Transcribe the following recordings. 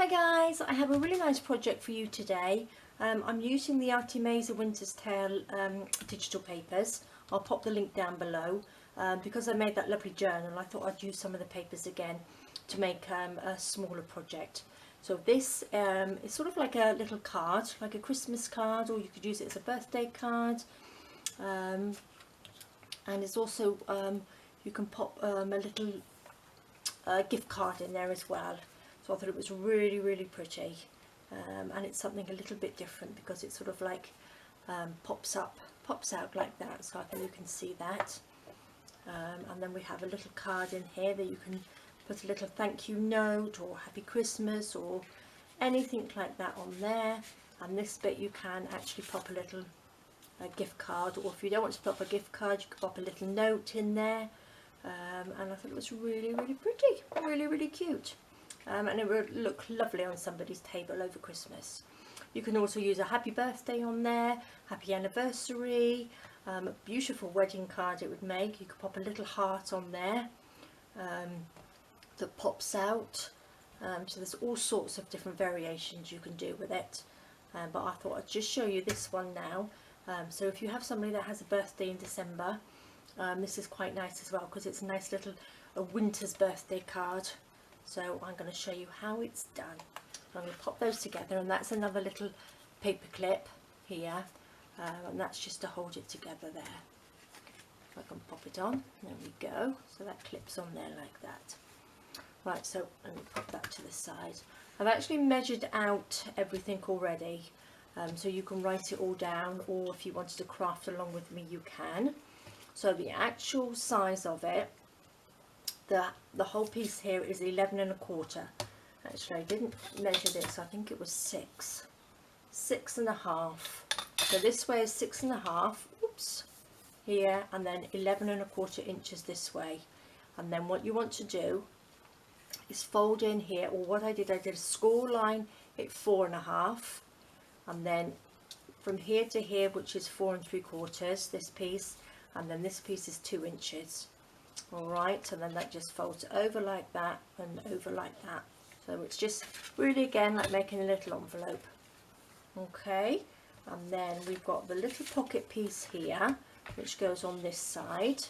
Hi guys, I have a really nice project for you today. I'm using the Artemisa Winter's Tale digital papers. I'll pop the link down below. Because I made that lovely journal, I thought I'd use some of the papers again to make a smaller project. So this is sort of like a little card, like a Christmas card, or you could use it as a birthday card. And it's also, you can pop a little gift card in there as well. So I thought it was really pretty, and it's something a little bit different because it sort of like pops out like that, so I think you can see that. And then we have a little card in here that you can put a little thank you note or happy Christmas or anything like that on there. And this bit you can actually pop a little gift card, or if you don't want to pop a gift card, you can pop a little note in there. And I thought it was really pretty, really cute. And it would look lovely on somebody's table over Christmas. You can also use a happy birthday on there, happy anniversary, a beautiful wedding card it would make. You could pop a little heart on there that pops out. So there's all sorts of different variations you can do with it. But I thought I'd just show you this one now. So if you have somebody that has a birthday in December, this is quite nice as well because it's a nice little winter's birthday card. So I'm going to show you how it's done. I'm going to pop those together, and that's another little paper clip here, and that's just to hold it together there. I can pop it on, there we go, so that clips on there like that. Right, so I'm going to pop that to the side. I've actually measured out everything already, so you can write it all down, or if you wanted to craft along with me you can. So the actual size of it, the whole piece here is 11 1/4. Actually I didn't measure this, I think it was 6 1/2. So this way is 6 1/2, oops, here, and then 11 1/4 inches this way. And then what you want to do is fold in here, or what I did a score line at 4 1/2, and then from here to here, which is 4 3/4, this piece, and then this piece is 2 inches. Alright, and then that just folds over like that and over like that. So it's just really again like making a little envelope. Okay, and then we've got the little pocket piece here which goes on this side.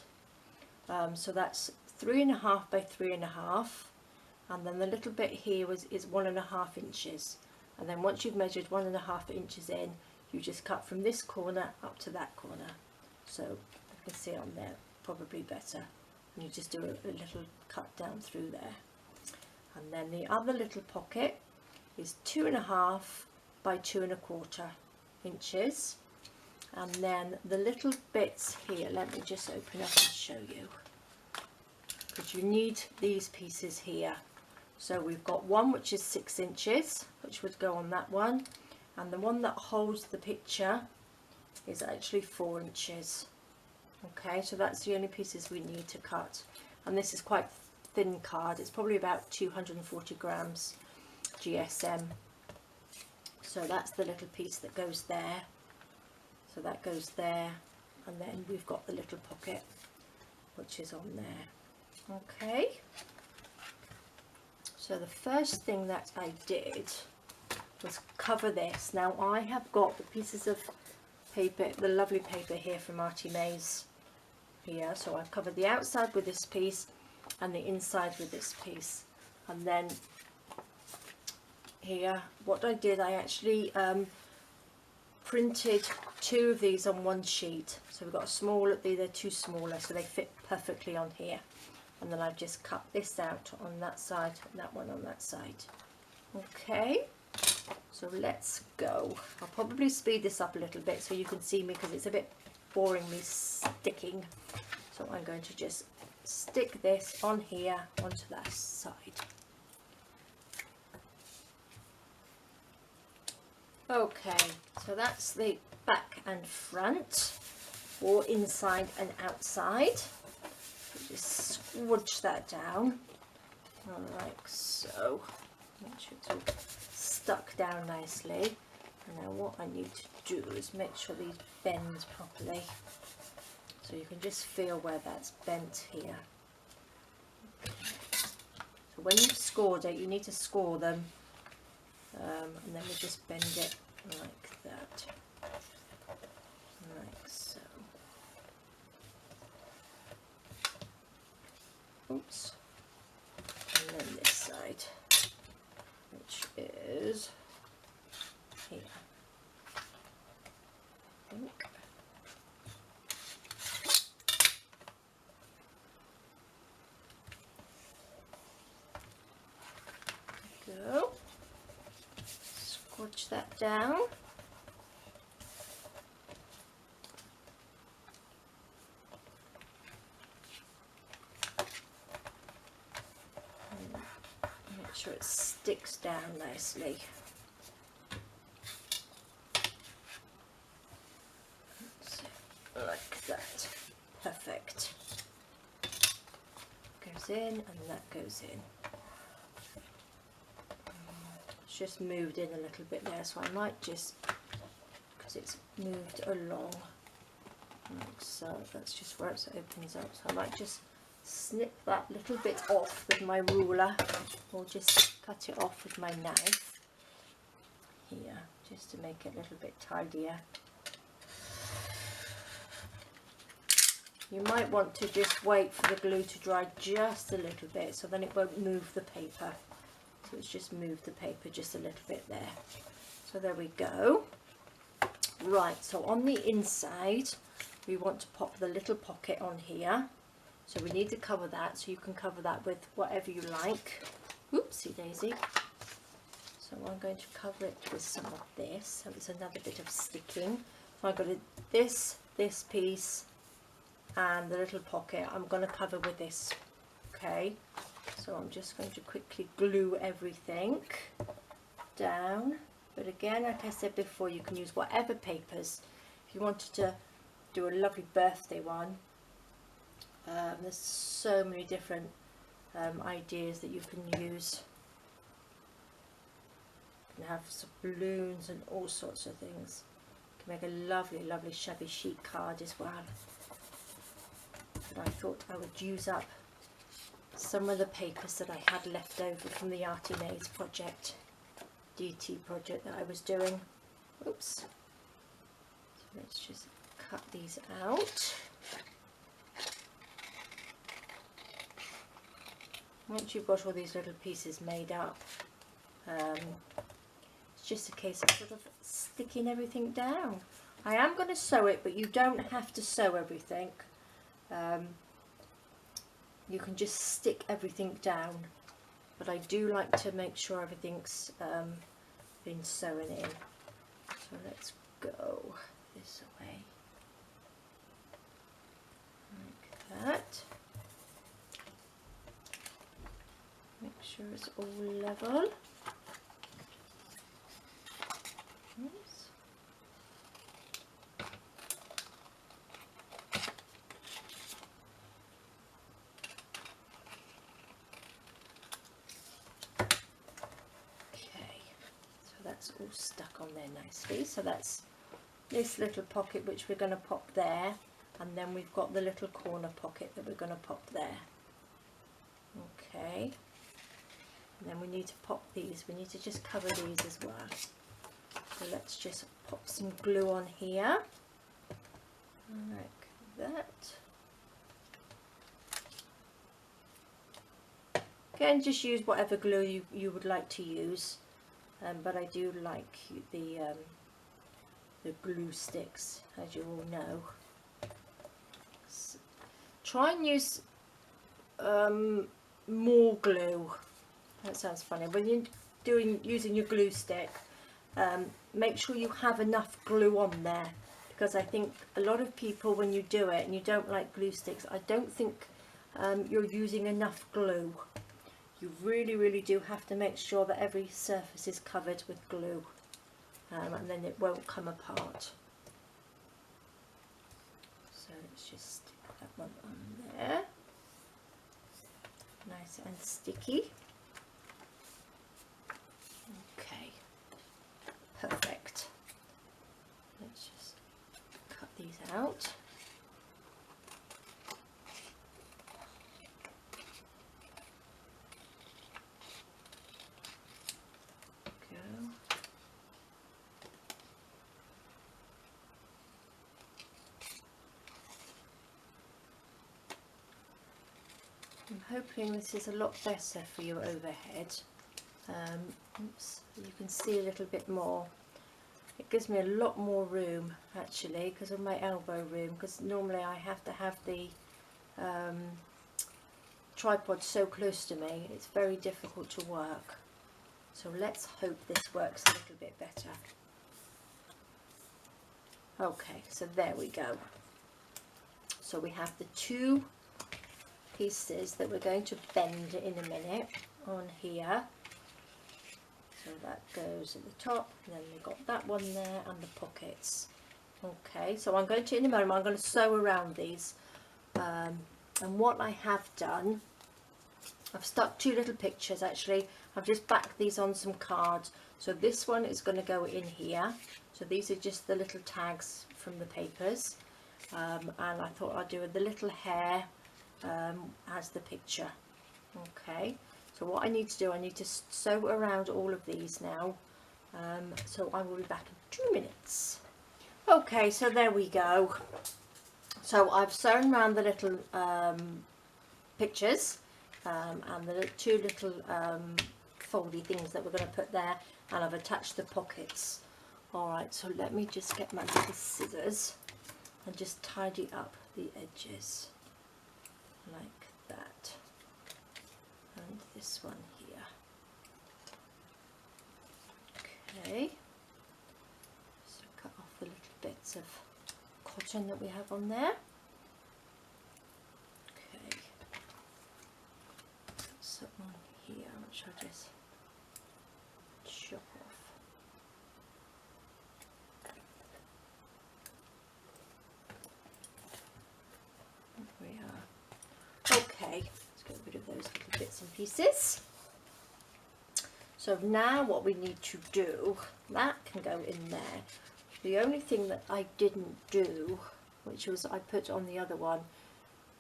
So that's 3 1/2 by 3 1/2, and then the little bit here is 1 1/2 inches. And then once you've measured 1 1/2 inches in, you just cut from this corner up to that corner. So you can see on there probably better. And you just do a little cut down through there. And then the other little pocket is 2 1/2 by 2 1/4 inches. And then the little bits here, let me just open up and show you, because you need these pieces here. So we've got one which is 6 inches, which would go on that one, and the one that holds the picture is actually 4 inches. Okay, so that's the only pieces we need to cut, and this is quite thin card. It's probably about 240 grams GSM. So that's the little piece that goes there. So that goes there, and then we've got the little pocket which is on there. Okay, so the first thing that I did was cover this. Now I have got the pieces of paper, the lovely paper here from Artemisa here, so I've covered the outside with this piece and the inside with this piece. And then here what I did, I actually printed 2 of these on one sheet. So we've got a small, they're too smaller, so they fit perfectly on here. And then I've just cut this out on that side and that one on that side. Okay, so let's go. I'll probably speed this up a little bit so you can see me, because it's a bit boringly sticking. So I'm going to just stick this on here onto that side. Okay, so that's the back and front, or inside and outside. Just squidge that down, like so. Make sure it's all stuck down nicely. And now what I need to do is make sure these bend properly. So you can just feel where that's bent here. So when you've scored it, you need to score them and then we just bend it like that, like so. Oops. And then this side, which is here. Go. Squash that down. Make sure it sticks down nicely. Like that. Perfect. Goes in and that goes in. It's just moved in a little bit there, so I might just, because it's moved along, like so, that's just where it opens up, so I might just snip that little bit off with my ruler, or just cut it off with my knife here, just to make it a little bit tidier. You might want to just wait for the glue to dry just a little bit, so then it won't move the paper. So it's just moved the paper just a little bit there. So there we go. Right, so on the inside we want to pop the little pocket on here. So we need to cover that, so you can cover that with whatever you like. Oopsie daisy. So I'm going to cover it with some of this. So it's another bit of sticking. So I've got this piece and the little pocket I'm going to cover with this. Okay, so I'm just going to quickly glue everything down. But again, like I said before, you can use whatever papers. If you wanted to do a lovely birthday one, there's so many different ideas that you can use. You can have some balloons and all sorts of things. You can make a lovely, lovely shabby chic card as well. But I thought I would use up some of the papers that I had left over from the Arty Maze project, DT project that I was doing. Oops. So let's just cut these out. Once you've got all these little pieces made up, it's just a case of sort of sticking everything down. I am going to sew it, but you don't have to sew everything. You can just stick everything down, but I do like to make sure everything's been sewn in. So let's go this way, like that. Make sure it's all level. Oops. That's all stuck on there nicely. So that's this little pocket which we're going to pop there, and then we've got the little corner pocket that we're going to pop there. Okay, and then we need to pop these, we need to just cover these as well. So let's just pop some glue on here like that. Again, just use whatever glue you would like to use. But I do like the glue sticks, as you all know. So try and use more glue. That sounds funny. When you're using your glue stick, make sure you have enough glue on there, because I think a lot of people, when you do it and you don't like glue sticks, I don't think you're using enough glue. You really do have to make sure that every surface is covered with glue, and then it won't come apart. So let's just stick that one on there, nice and sticky. Okay, perfect. Let's just cut these out. Go. I'm hoping this is a lot better for you overhead. Oops, you can see a little bit more. It gives me a lot more room actually because of my elbow room, because normally I have to have the tripod so close to me, it's very difficult to work. So let's hope this works a little bit better. Okay, so there we go. So we have the two pieces that we're going to bend in a minute on here. So that goes at the top, and then we've got that one there and the pockets. Okay, so I'm going to, in a moment, I'm going to sew around these. And what I have done, I've stuck two little pictures actually. I've just backed these on some cards. So this one is going to go in here. So these are just the little tags from the papers. And I thought I'd do the little hair as the picture. Okay, so what I need to do, I need to sew around all of these now. So I will be back in 2 minutes. Okay, so there we go. So I've sewn around the little pictures and the two little foldy things that we're going to put there, and I've attached the pockets. Alright, so let me just get my little scissors and just tidy up the edges like that, and this one here. Okay, so cut off the little bits of cotton that we have on there. Okay, so on here, which I'll just chop off. There we are. Okay, let's get rid of those little bits and pieces. So now what we need to do, that can go in there. The only thing that I didn't do, which was I put on the other one,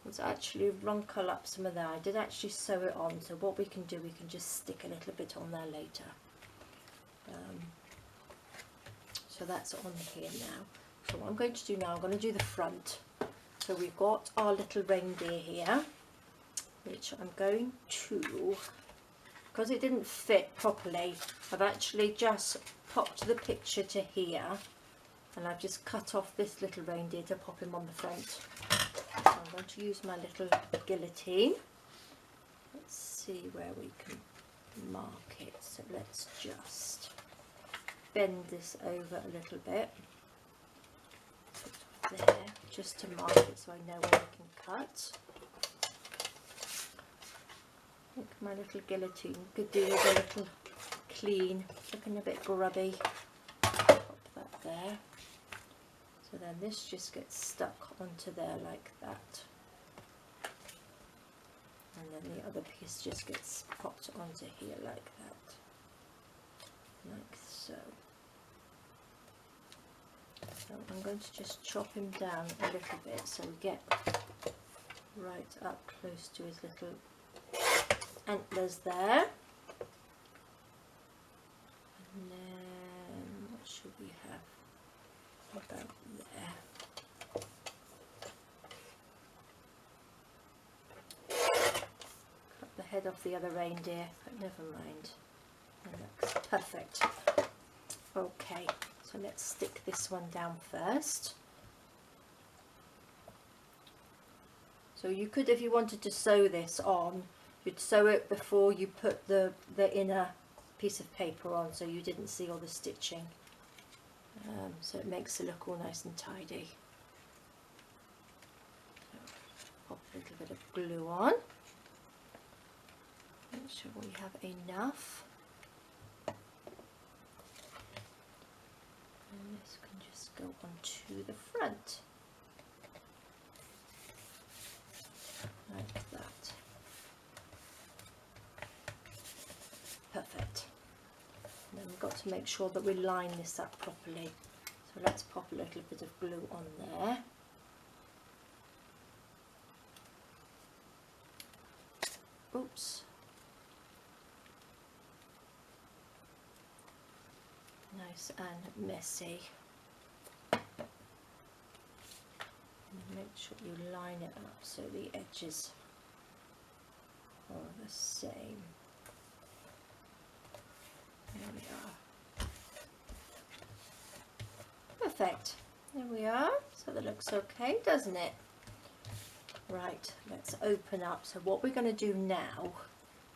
was actually wrinkle up some of that. I did actually sew it on, so what we can do, we can just stick a little bit on there later. So that's on here now. So what I'm going to do now, I'm going to do the front. So we've got our little reindeer here, which I'm going to, because it didn't fit properly, I've actually just popped the picture to here, and I've just cut off this little reindeer to pop him on the front. So I'm going to use my little guillotine. Let's see where we can mark it. So let's just bend this over a little bit. Put it there, just to mark it so I know where I can cut. I think my little guillotine could do with a little clean, looking a bit grubby. Pop that there. So then this just gets stuck onto there like that. And then the other piece just gets popped onto here like that. Like so. So I'm going to just chop him down a little bit so we get right up close to his little antlers there. And then what should we have about there? Cut the head off the other reindeer, but never mind. That looks perfect. Okay, so let's stick this one down first. So you could, if you wanted to sew this on, you'd sew it before you put the inner piece of paper on, so you didn't see all the stitching. So it makes it look all nice and tidy. So pop a little bit of glue on. Make sure we have enough. And this can just go onto the front. Like that. Perfect. And then we've got to make sure that we line this up properly. So let's pop a little bit of glue on there. Oops. Nice and messy. And make sure you line it up so the edges are the same. There we are. Perfect. There we are. So that looks okay, doesn't it? Right, let's open up. So what we're going to do now,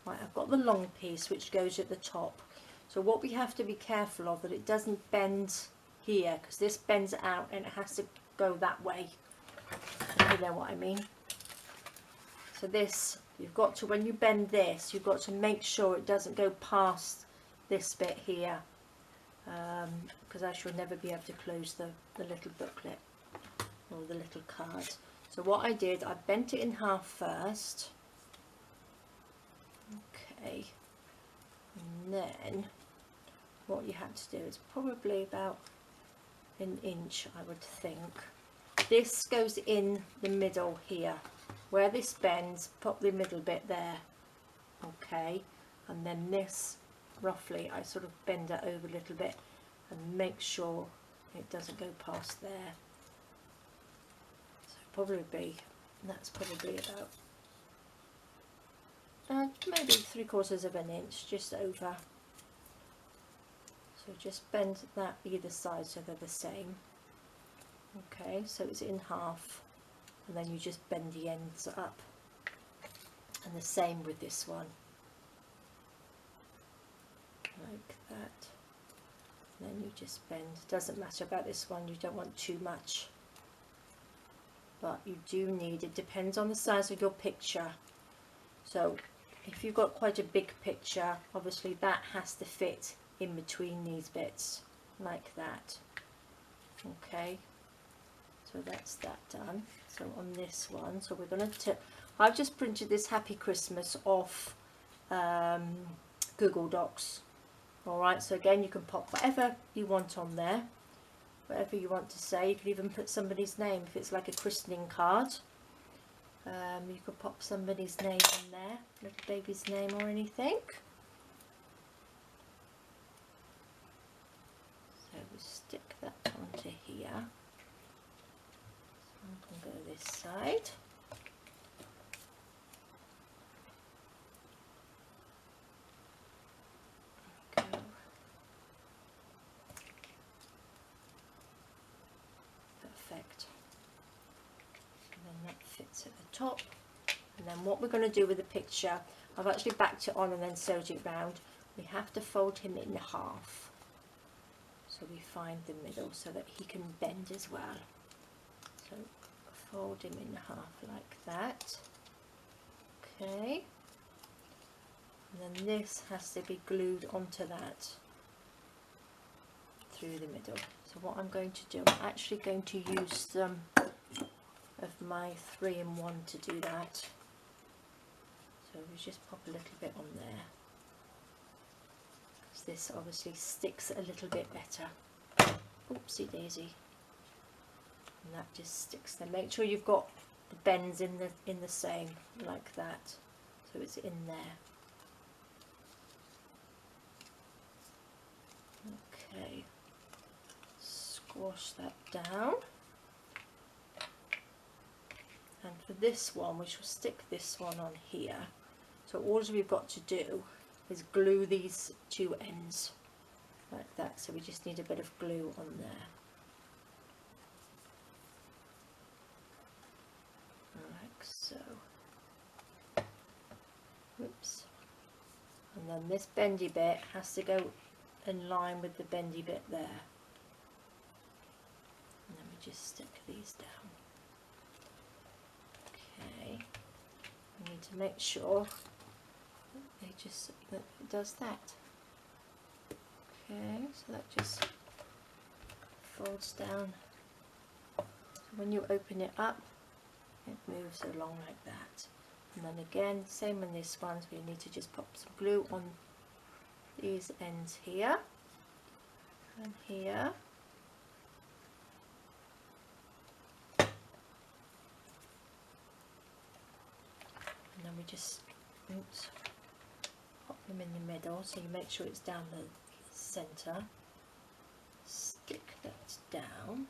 right, I've got the long piece which goes at the top. So what we have to be careful of, that it doesn't bend here, because this bends out and it has to go that way. You know what I mean? So this, you've got to, when you bend this, you've got to make sure it doesn't go past this bit here, because I shall never be able to close the little booklet or the little card. So what I did, I bent it in half first. Okay. And then what you have to do is probably about an inch, I would think. This goes in the middle here. Where this bends, pop the middle bit there. Okay. And then this, roughly, I sort of bend it over a little bit and make sure it doesn't go past there. So probably, that's probably about maybe 3/4 of an inch, just over. So just bend that either side so they're the same. Okay, so it's in half, and then you just bend the ends up, and the same with this one, like that. And then you just bend. Doesn't matter about this one, you don't want too much, but you do need, it depends on the size of your picture. So if you've got quite a big picture, obviously that has to fit in between these bits, like that. Okay, so that's that done. So on this one, so we're going to, I've just printed this Happy Christmas off Google Docs. Alright, so again, you can pop whatever you want on there, whatever you want to say. You can even put somebody's name if it's like a christening card. You could pop somebody's name in there, little baby's name or anything. So we stick that onto here. So I can go this side. Go. Perfect. And then that fits at the top. And then what we're going to do with the picture, I've actually backed it on and then sewed it round. We have to fold him in half, so we find the middle so that he can bend as well. So fold him in half like that. Okay, and then this has to be glued onto that through the middle. So what I'm going to do, I'm actually going to use some of my 3-in-1 to do that. So we just pop a little bit on there, because this obviously sticks a little bit better. Oopsie daisy. And that just sticks there. Make sure you've got the bends in the same, like that, so it's in there. Okay, squash that down. And for this one, we shall stick this one on here. So all we've got to do is glue these two ends like that. So we just need a bit of glue on there. Like so. Oops. And then this bendy bit has to go in line with the bendy bit there. And then we just stick these down. Okay. We need to make sure that it does that. Okay, so that just folds down. So when you open it up, it moves along like that. And then again, same on this one, so we need to just pop some glue on these ends here and here. And then we just pop them in the middle, so you make sure it's down the centre. Stick that down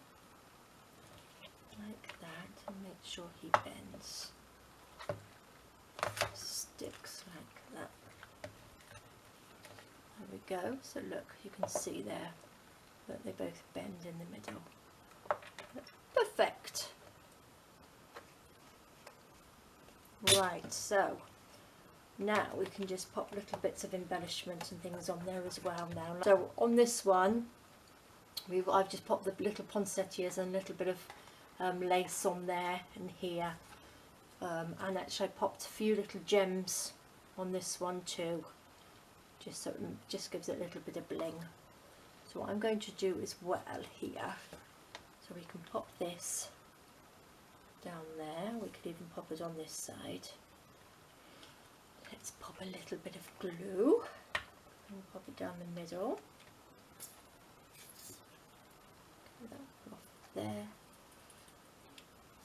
like that and make sure he bends. Sticks go. So look, you can see there that they both bend in the middle. Perfect. Right, so now we can just pop little bits of embellishment and things on there as well now. So on this one, I've just popped the little poinsettias and a little bit of lace on there and here. And actually I popped a few little gems on this one too, just so it just gives it a little bit of bling. So what I'm going to do as well here, so we can pop this down there, we could even pop it on this side. Let's pop a little bit of glue and pop it down the middle. Get that off there.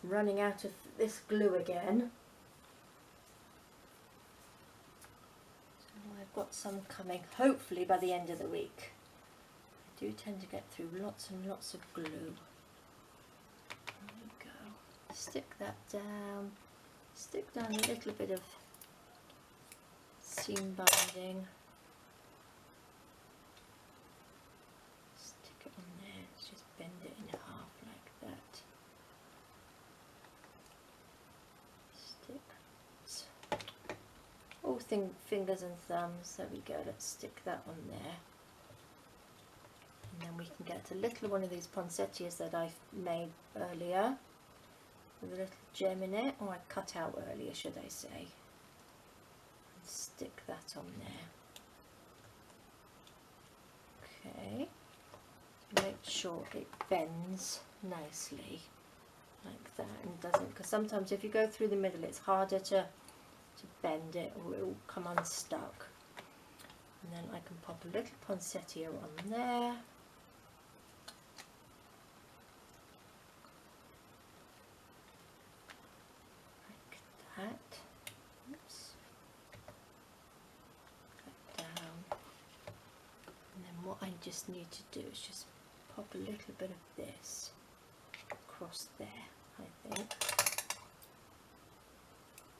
I'm running out of this glue again. So I've got some coming, hopefully by the end of the week. I do tend to get through lots and lots of glue. There we go. Stick that down. Stick down a little bit of seam binding. Stick it on there. Just bend it in half like that. Stick. All fingers and thumbs. There we go. Let's stick that on there. And then we can get a little one of these poinsettias that I made earlier with a little gem in it, or I cut out earlier should I say, and stick that on there. Okay, make sure it bends nicely like that and doesn't, because sometimes if you go through the middle it's harder to bend it or it will come unstuck. And then I can pop a little poinsettia on there. That. Oops. That down. And then what I just need to do is just pop a little bit of this across there, I think.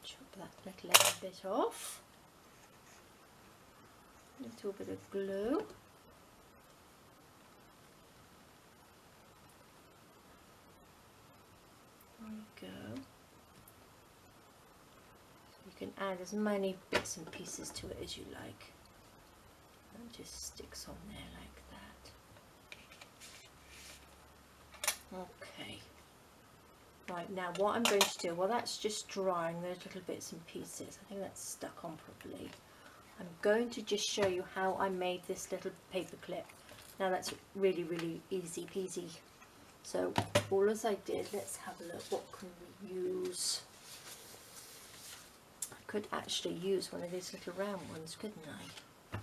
Chop that little end bit off. A little bit of glue. There we go. You can add as many bits and pieces to it as you like. And it just sticks on there like that. Okay. Right, now what I'm going to do, well that's just drying those little bits and pieces. I think that's stuck on properly. I'm going to just show you how I made this little paper clip. Now that's really easy peasy. So all as I did, let's have a look, what can we use? Could actually use one of these little round ones, couldn't I?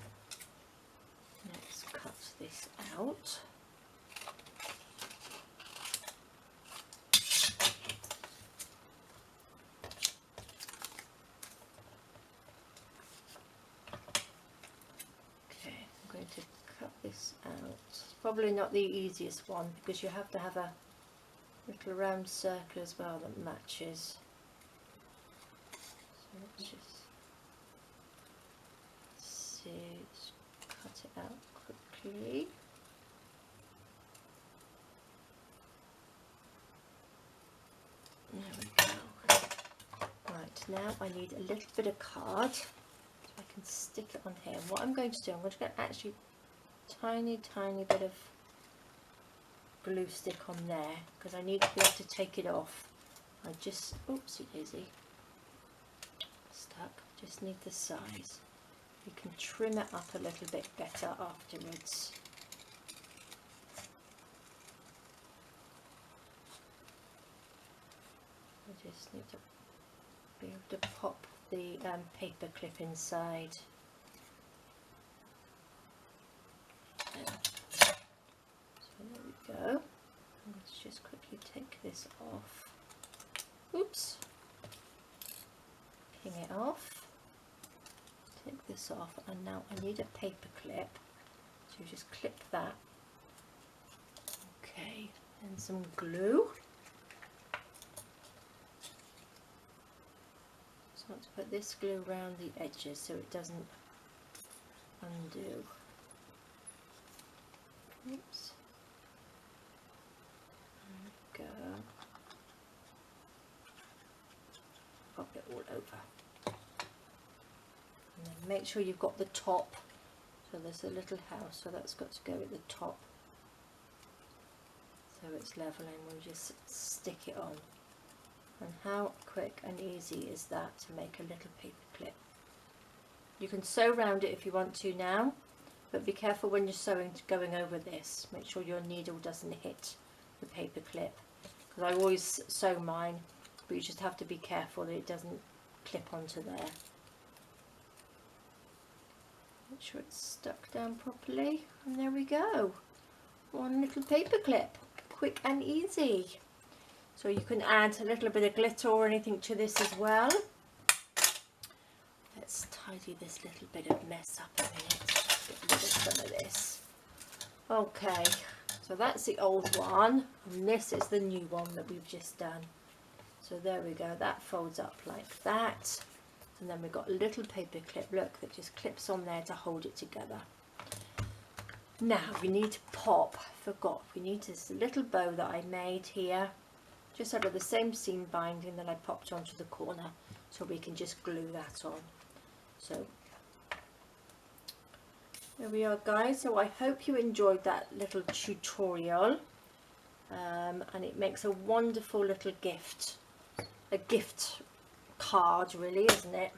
Let's cut this out. Okay, I'm going to cut this out. It's probably not the easiest one because you have to have a little round circle as well that matches. Let's just see, let's cut it out quickly. There we go. Right, now I need a little bit of card so I can stick it on here. What I'm going to do, I'm going to get actually tiny bit of glue stick on there because I need to be able to take it off. I just, oopsie daisy. Stuck, just need the size. You can trim it up a little bit better afterwards. I just need to be able to pop the paper clip inside. There. So there we go. Let's just quickly take this off. Oops. Ping it off, take this off, and now I need a paper clip, so just clip that. Okay, and some glue. So I want to put this glue around the edges so it doesn't undo. Oops. There we go. Pop it all over. And then make sure you've got the top. So there's a little house, so that's got to go at the top. So it's level and we'll just stick it on. And how quick and easy is that to make a little paper clip? You can sew around it if you want to now, but be careful when you're sewing going over this. Make sure your needle doesn't hit the paper clip, because I always sew mine, but you just have to be careful that it doesn't clip onto there. Make sure it's stuck down properly, and there we go. One little paper clip, quick and easy. So you can add a little bit of glitter or anything to this as well. Let's tidy this little bit of mess up a minute. Get rid of some of this. Okay, so that's the old one, and this is the new one that we've just done. So there we go, that folds up like that. And then we've got a little paper clip, look, that just clips on there to hold it together. Now we need to pop, I forgot, we need this little bow that I made here, just out of the same seam binding that I popped onto the corner, so we can just glue that on. So there we are, guys. So I hope you enjoyed that little tutorial, and it makes a wonderful little gift, a gift card really, isn't it?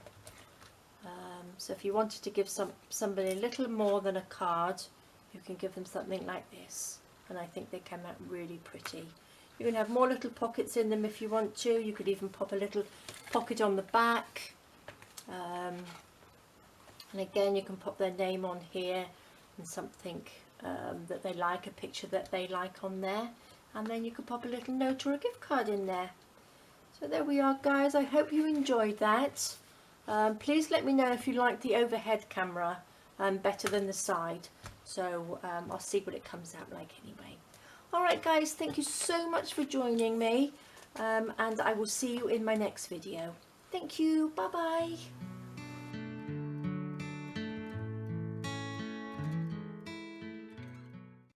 So if you wanted to give somebody a little more than a card, you can give them something like this, and I think they come out really pretty. You can have more little pockets in them if you want to. You could even pop a little pocket on the back, and again you can pop their name on here and something that they like, a picture that they like on there, and then you could pop a little note or a gift card in there. So there we are, guys. I hope you enjoyed that. Please let me know if you like the overhead camera better than the side, so I'll see what it comes out like anyway. Alright guys, thank you so much for joining me, and I will see you in my next video. Thank you, bye bye.